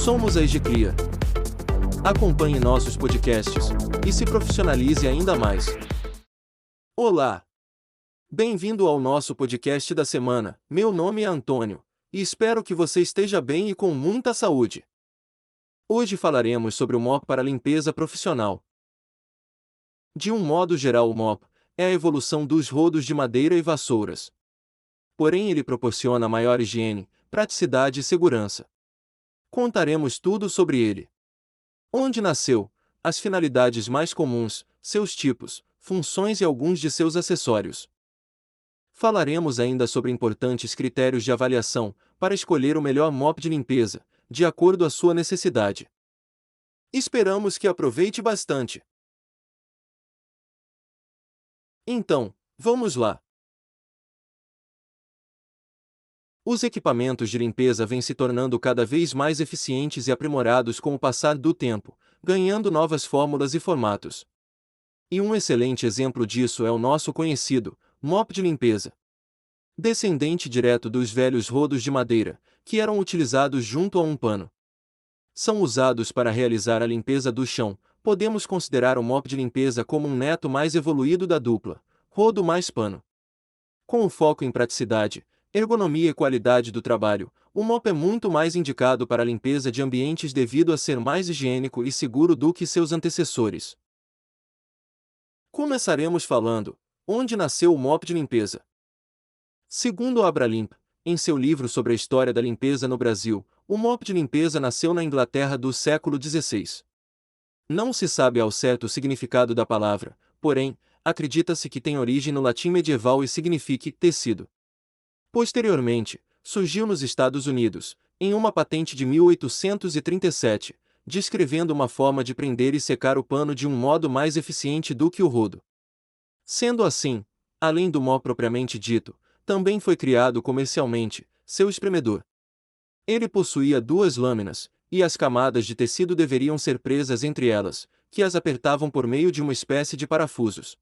Somos a EGCria. Acompanhe nossos podcasts e se profissionalize ainda mais. Olá! Bem-vindo ao nosso podcast da semana. Meu nome é Antônio e espero que você esteja bem e com muita saúde. Hoje falaremos sobre o MOP para limpeza profissional. De um modo geral, o MOP é a evolução dos rodos de madeira e vassouras. Porém, ele proporciona maior higiene, praticidade e segurança. Contaremos tudo sobre ele. Onde nasceu, as finalidades mais comuns, seus tipos, funções e alguns de seus acessórios. Falaremos ainda sobre importantes critérios de avaliação para escolher o melhor MOP de limpeza, de acordo à sua necessidade. Esperamos que aproveite bastante. Então, vamos lá! Os equipamentos de limpeza vêm se tornando cada vez mais eficientes e aprimorados com o passar do tempo, ganhando novas fórmulas e formatos. E um excelente exemplo disso é o nosso conhecido MOP de limpeza. Descendente direto dos velhos rodos de madeira, que eram utilizados junto a um pano. São usados para realizar a limpeza do chão. Podemos considerar o MOP de limpeza como um neto mais evoluído da dupla, rodo mais pano. Com o foco em praticidade, ergonomia e qualidade do trabalho, o MOP é muito mais indicado para a limpeza de ambientes devido a ser mais higiênico e seguro do que seus antecessores. Começaremos falando: onde nasceu o MOP de limpeza? Segundo a Abralimp, em seu livro sobre a história da limpeza no Brasil, o MOP de limpeza nasceu na Inglaterra do século XVI. Não se sabe ao certo o significado da palavra, porém, acredita-se que tem origem no latim medieval e signifique tecido. Posteriormente, surgiu nos Estados Unidos, em uma patente de 1837, descrevendo uma forma de prender e secar o pano de um modo mais eficiente do que o rodo. Sendo assim, além do MOP propriamente dito, também foi criado comercialmente seu espremedor. Ele possuía duas lâminas, e as camadas de tecido deveriam ser presas entre elas, que as apertavam por meio de uma espécie de parafusos.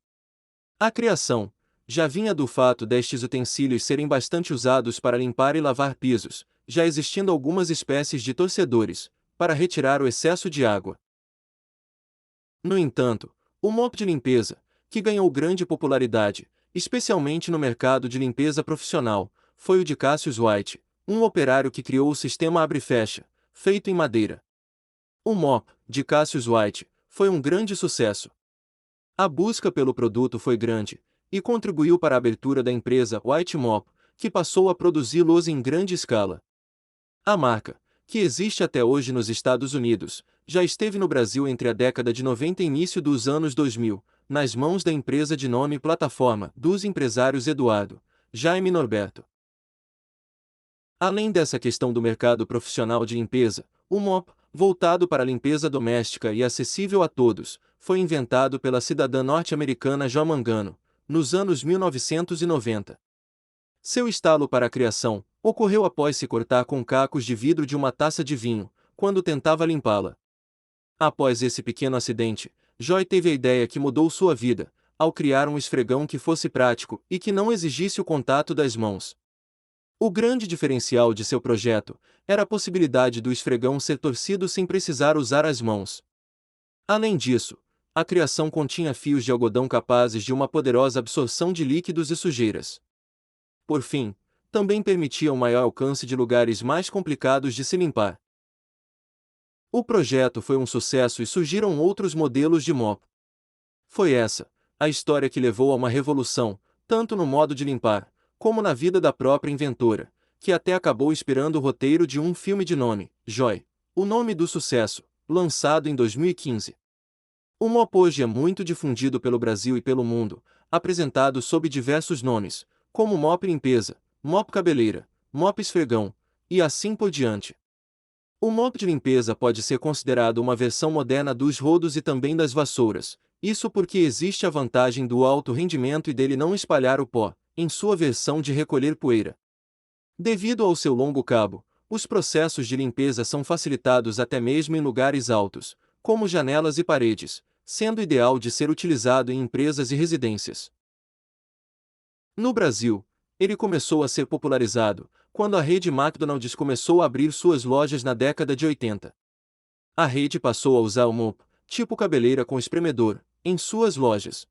A criação já vinha do fato destes utensílios serem bastante usados para limpar e lavar pisos, já existindo algumas espécies de torcedores, para retirar o excesso de água. No entanto, o MOP de limpeza, que ganhou grande popularidade, especialmente no mercado de limpeza profissional, foi o de Cassius White, um operário que criou o sistema abre-fecha, feito em madeira. O MOP, de Cassius White, foi um grande sucesso. A busca pelo produto foi grande, e contribuiu para a abertura da empresa White Mop, que passou a produzi-los em grande escala. A marca, que existe até hoje nos Estados Unidos, já esteve no Brasil entre a década de 90 e início dos anos 2000, nas mãos da empresa de nome Plataforma, dos empresários Eduardo, Jaime e Norberto. Além dessa questão do mercado profissional de limpeza, o MOP, voltado para a limpeza doméstica e acessível a todos, foi inventado pela cidadã norte-americana Jo Mangano, nos anos 1990. Seu estalo para a criação ocorreu após se cortar com cacos de vidro de uma taça de vinho, quando tentava limpá-la. Após esse pequeno acidente, Joy teve a ideia que mudou sua vida, ao criar um esfregão que fosse prático e que não exigisse o contato das mãos. O grande diferencial de seu projeto era a possibilidade do esfregão ser torcido sem precisar usar as mãos. Além disso, a criação continha fios de algodão capazes de uma poderosa absorção de líquidos e sujeiras. Por fim, também permitia um maior alcance de lugares mais complicados de se limpar. O projeto foi um sucesso e surgiram outros modelos de MOP. Foi essa a história que levou a uma revolução, tanto no modo de limpar, como na vida da própria inventora, que até acabou inspirando o roteiro de um filme de nome, Joy, o nome do sucesso, lançado em 2015. O MOP hoje é muito difundido pelo Brasil e pelo mundo, apresentado sob diversos nomes, como MOP limpeza, MOP cabeleira, MOP esfregão, e assim por diante. O MOP de limpeza pode ser considerado uma versão moderna dos rodos e também das vassouras, isso porque existe a vantagem do alto rendimento e dele não espalhar o pó, em sua versão de recolher poeira. Devido ao seu longo cabo, os processos de limpeza são facilitados até mesmo em lugares altos, como janelas e paredes, sendo ideal de ser utilizado em empresas e residências. No Brasil, ele começou a ser popularizado, quando a rede McDonald's começou a abrir suas lojas na década de 80. A rede passou a usar o mop, tipo cabeleira com espremedor, em suas lojas.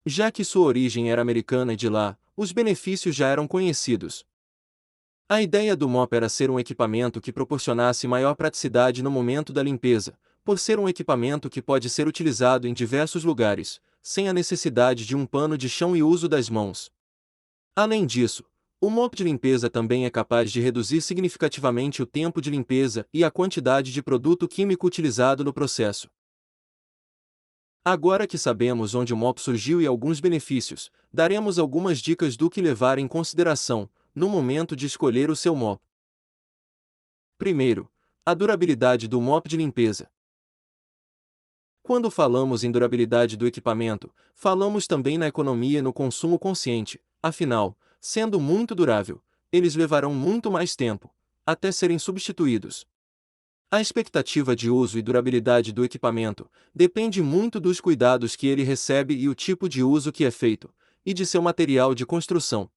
Já que sua origem era americana e de lá, os benefícios já eram conhecidos. A ideia do mop era ser um equipamento que proporcionasse maior praticidade no momento da limpeza, por ser um equipamento que pode ser utilizado em diversos lugares, sem a necessidade de um pano de chão e uso das mãos. Além disso, o mop de limpeza também é capaz de reduzir significativamente o tempo de limpeza e a quantidade de produto químico utilizado no processo. Agora que sabemos onde o mop surgiu e alguns benefícios, daremos algumas dicas do que levar em consideração no momento de escolher o seu mop. Primeiro, a durabilidade do mop de limpeza. Quando falamos em durabilidade do equipamento, falamos também na economia e no consumo consciente, afinal, sendo muito durável, eles levarão muito mais tempo, até serem substituídos. A expectativa de uso e durabilidade do equipamento depende muito dos cuidados que ele recebe e o tipo de uso que é feito, e de seu material de construção.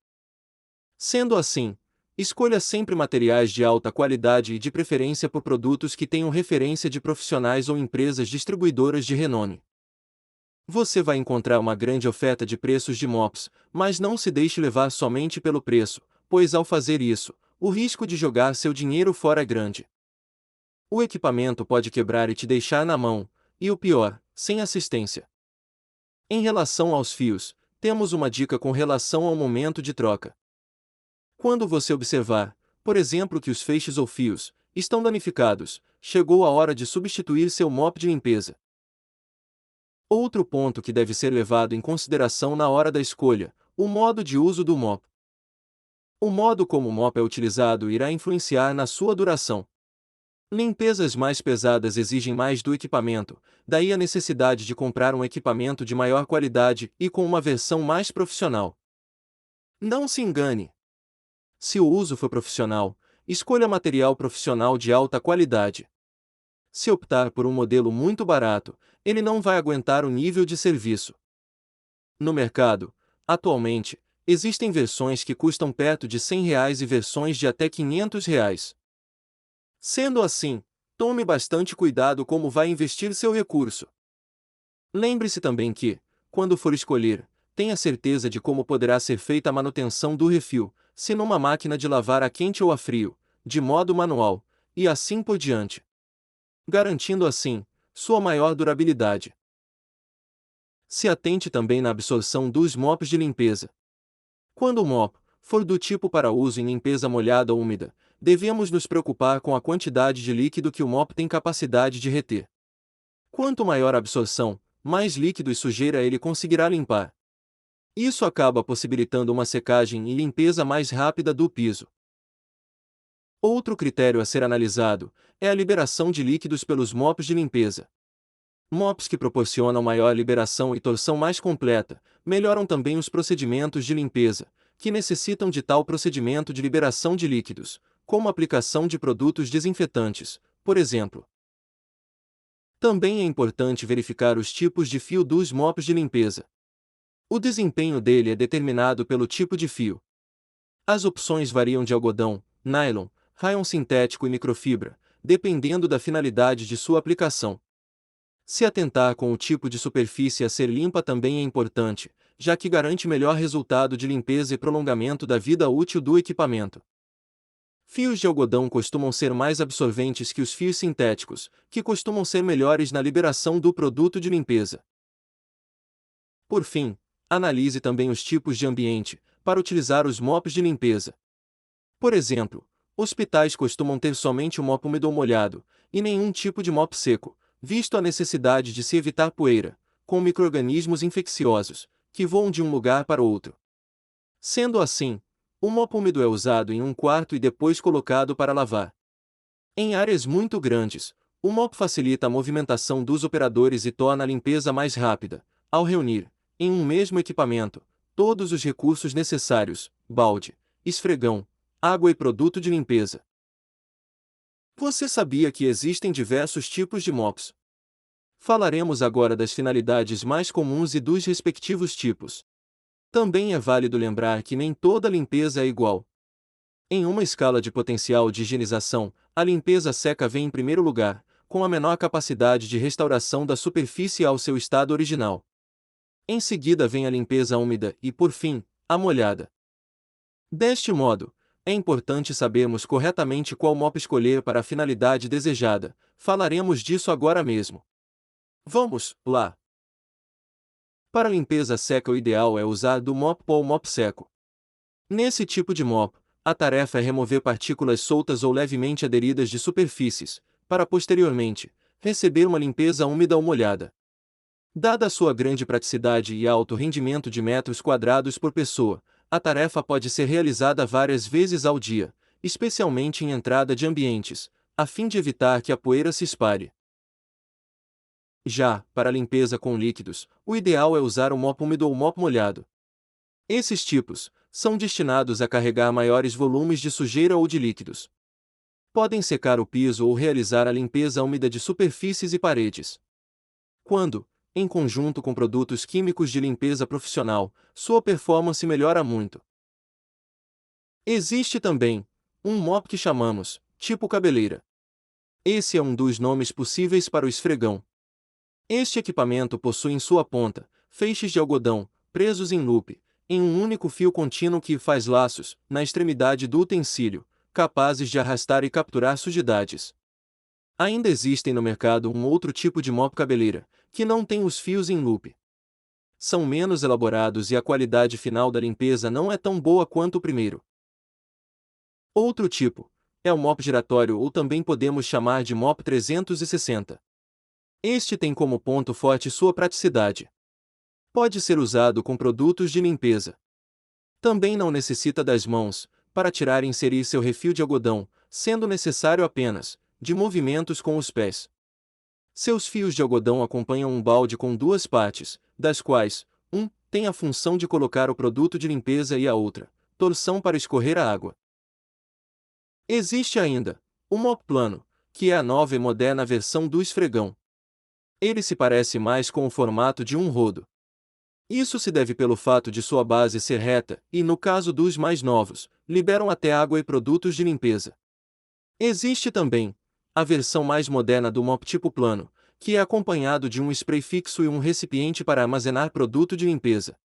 Sendo assim, escolha sempre materiais de alta qualidade e de preferência por produtos que tenham referência de profissionais ou empresas distribuidoras de renome. Você vai encontrar uma grande oferta de preços de mops, mas não se deixe levar somente pelo preço, pois ao fazer isso, o risco de jogar seu dinheiro fora é grande. O equipamento pode quebrar e te deixar na mão, e o pior, sem assistência. Em relação aos fios, temos uma dica com relação ao momento de troca. Quando você observar, por exemplo, que os feixes ou fios estão danificados, chegou a hora de substituir seu mop de limpeza. Outro ponto que deve ser levado em consideração na hora da escolha: o modo de uso do mop. O modo como o mop é utilizado irá influenciar na sua duração. Limpezas mais pesadas exigem mais do equipamento, daí a necessidade de comprar um equipamento de maior qualidade e com uma versão mais profissional. Não se engane! Se o uso for profissional, escolha material profissional de alta qualidade. Se optar por um modelo muito barato, ele não vai aguentar o nível de serviço. No mercado, atualmente, existem versões que custam perto de R$ 100 e versões de até R$ 500. Sendo assim, tome bastante cuidado como vai investir seu recurso. Lembre-se também que, quando for escolher, tenha certeza de como poderá ser feita a manutenção do refil, se numa máquina de lavar a quente ou a frio, de modo manual, e assim por diante. Garantindo assim, sua maior durabilidade. Se atente também na absorção dos mops de limpeza. Quando o mop for do tipo para uso em limpeza molhada ou úmida, devemos nos preocupar com a quantidade de líquido que o mop tem capacidade de reter. Quanto maior a absorção, mais líquido e sujeira ele conseguirá limpar. Isso acaba possibilitando uma secagem e limpeza mais rápida do piso. Outro critério a ser analisado é a liberação de líquidos pelos mops de limpeza. Mops que proporcionam maior liberação e torção mais completa, melhoram também os procedimentos de limpeza, que necessitam de tal procedimento de liberação de líquidos, como a aplicação de produtos desinfetantes, por exemplo. Também é importante verificar os tipos de fio dos mops de limpeza. O desempenho dele é determinado pelo tipo de fio. As opções variam de algodão, nylon, rayon sintético e microfibra, dependendo da finalidade de sua aplicação. Se atentar com o tipo de superfície a ser limpa também é importante, já que garante melhor resultado de limpeza e prolongamento da vida útil do equipamento. Fios de algodão costumam ser mais absorventes que os fios sintéticos, que costumam ser melhores na liberação do produto de limpeza. Por fim, analise também os tipos de ambiente, para utilizar os mops de limpeza. Por exemplo, hospitais costumam ter somente o mop úmido ou molhado, e nenhum tipo de mop seco, visto a necessidade de se evitar poeira, com micro-organismos infecciosos, que voam de um lugar para outro. Sendo assim, o mop úmido é usado em um quarto e depois colocado para lavar. Em áreas muito grandes, o mop facilita a movimentação dos operadores e torna a limpeza mais rápida, ao reunir, em um mesmo equipamento, todos os recursos necessários: balde, esfregão, água e produto de limpeza. Você sabia que existem diversos tipos de mops? Falaremos agora das finalidades mais comuns e dos respectivos tipos. Também é válido lembrar que nem toda limpeza é igual. Em uma escala de potencial de higienização, a limpeza seca vem em primeiro lugar, com a menor capacidade de restauração da superfície ao seu estado original. Em seguida vem a limpeza úmida e, por fim, a molhada. Deste modo, é importante sabermos corretamente qual mop escolher para a finalidade desejada. Falaremos disso agora mesmo. Vamos lá! Para a limpeza seca, o ideal é usar do mop ou mop seco. Nesse tipo de mop, a tarefa é remover partículas soltas ou levemente aderidas de superfícies, para posteriormente receber uma limpeza úmida ou molhada. Dada a sua grande praticidade e alto rendimento de metros quadrados por pessoa, a tarefa pode ser realizada várias vezes ao dia, especialmente em entrada de ambientes, a fim de evitar que a poeira se espalhe. Já, para a limpeza com líquidos, o ideal é usar o mop úmido ou mop molhado. Esses tipos são destinados a carregar maiores volumes de sujeira ou de líquidos. Podem secar o piso ou realizar a limpeza úmida de superfícies e paredes. Quando, em conjunto com produtos químicos de limpeza profissional, sua performance melhora muito. Existe também um mop que chamamos tipo cabeleira. Esse é um dos nomes possíveis para o esfregão. Este equipamento possui em sua ponta feixes de algodão, presos em loop, em um único fio contínuo que faz laços, na extremidade do utensílio, capazes de arrastar e capturar sujidades. Ainda existem no mercado um outro tipo de mop cabeleira, que não tem os fios em loop. São menos elaborados e a qualidade final da limpeza não é tão boa quanto o primeiro. Outro tipo é o mop giratório, ou também podemos chamar de mop 360. Este tem como ponto forte sua praticidade. Pode ser usado com produtos de limpeza. Também não necessita das mãos para tirar e inserir seu refil de algodão, sendo necessário apenas de movimentos com os pés. Seus fios de algodão acompanham um balde com duas partes, das quais, tem a função de colocar o produto de limpeza e a outra, torção para escorrer a água. Existe ainda o mop plano, que é a nova e moderna versão do esfregão. Ele se parece mais com o formato de um rodo. Isso se deve pelo fato de sua base ser reta e, no caso dos mais novos, liberam até água e produtos de limpeza. Existe também a versão mais moderna do mop tipo plano, que é acompanhado de um spray fixo e um recipiente para armazenar produto de limpeza.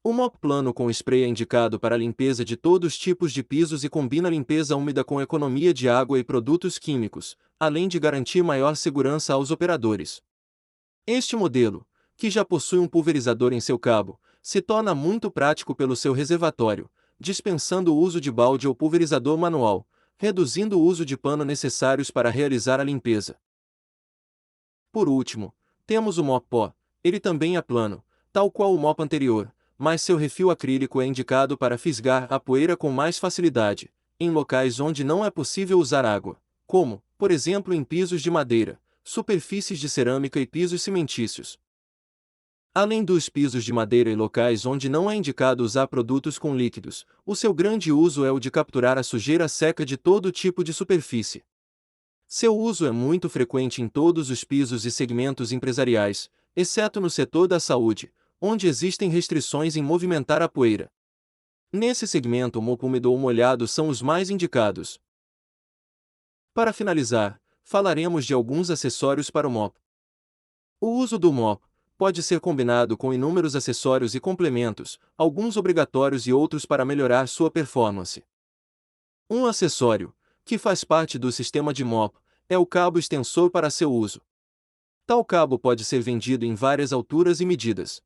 O mop plano com spray é indicado para a limpeza de todos os tipos de pisos e combina limpeza úmida com economia de água e produtos químicos, além de garantir maior segurança aos operadores. Este modelo, que já possui um pulverizador em seu cabo, se torna muito prático pelo seu reservatório, dispensando o uso de balde ou pulverizador manual, reduzindo o uso de pano necessários para realizar a limpeza. Por último, temos o mop pó. Ele também é plano, tal qual o mop anterior, mas seu refil acrílico é indicado para fisgar a poeira com mais facilidade, em locais onde não é possível usar água, como, por exemplo, em pisos de madeira, superfícies de cerâmica e pisos cimentícios. Além dos pisos de madeira e locais onde não é indicado usar produtos com líquidos, o seu grande uso é o de capturar a sujeira seca de todo tipo de superfície. Seu uso é muito frequente em todos os pisos e segmentos empresariais, exceto no setor da saúde, onde existem restrições em movimentar a poeira. Nesse segmento, o mop úmido ou molhado são os mais indicados. Para finalizar, falaremos de alguns acessórios para o mop. O uso do mop pode ser combinado com inúmeros acessórios e complementos, alguns obrigatórios e outros para melhorar sua performance. Um acessório, que faz parte do sistema de mop, é o cabo extensor para seu uso. Tal cabo pode ser vendido em várias alturas e medidas.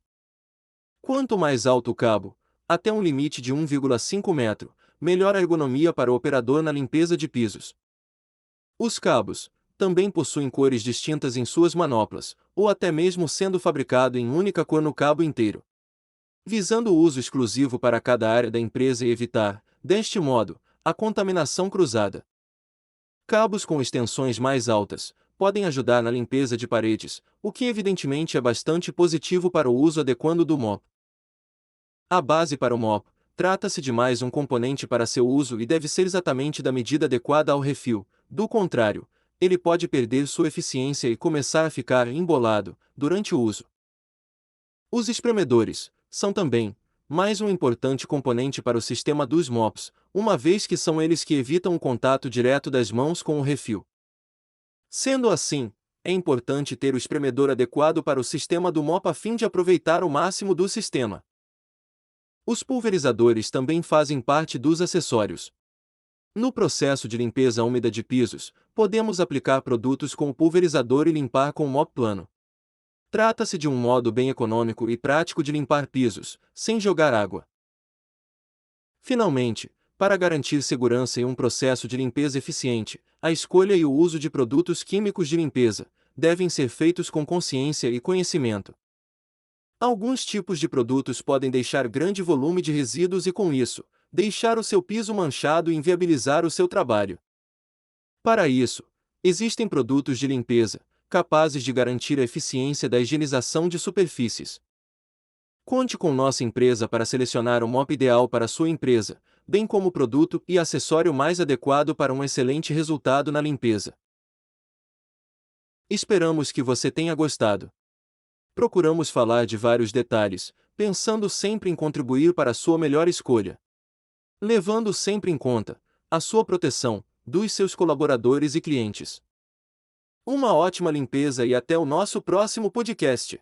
Quanto mais alto o cabo, até um limite de 1,5 metro, melhor a ergonomia para o operador na limpeza de pisos. Os cabos também possuem cores distintas em suas manoplas, ou até mesmo sendo fabricado em única cor no cabo inteiro. Visando o uso exclusivo para cada área da empresa e evitar, deste modo, a contaminação cruzada. Cabos com extensões mais altas podem ajudar na limpeza de paredes, o que evidentemente é bastante positivo para o uso adequado do mop. A base para o mop trata-se de mais um componente para seu uso e deve ser exatamente da medida adequada ao refil, do contrário, ele pode perder sua eficiência e começar a ficar embolado durante o uso. Os espremedores são também mais um importante componente para o sistema dos mops, uma vez que são eles que evitam o contato direto das mãos com o refil. Sendo assim, é importante ter o espremedor adequado para o sistema do mop a fim de aproveitar o máximo do sistema. Os pulverizadores também fazem parte dos acessórios. No processo de limpeza úmida de pisos, podemos aplicar produtos com o pulverizador e limpar com o mop plano. Trata-se de um modo bem econômico e prático de limpar pisos, sem jogar água. Finalmente, para garantir segurança e um processo de limpeza eficiente, a escolha e o uso de produtos químicos de limpeza devem ser feitos com consciência e conhecimento. Alguns tipos de produtos podem deixar grande volume de resíduos e, com isso, deixar o seu piso manchado e inviabilizar o seu trabalho. Para isso, existem produtos de limpeza capazes de garantir a eficiência da higienização de superfícies. Conte com nossa empresa para selecionar o mop ideal para sua empresa, bem como o produto e acessório mais adequado para um excelente resultado na limpeza. Esperamos que você tenha gostado. Procuramos falar de vários detalhes, pensando sempre em contribuir para a sua melhor escolha, levando sempre em conta a sua proteção, dos seus colaboradores e clientes. Uma ótima limpeza e até o nosso próximo podcast.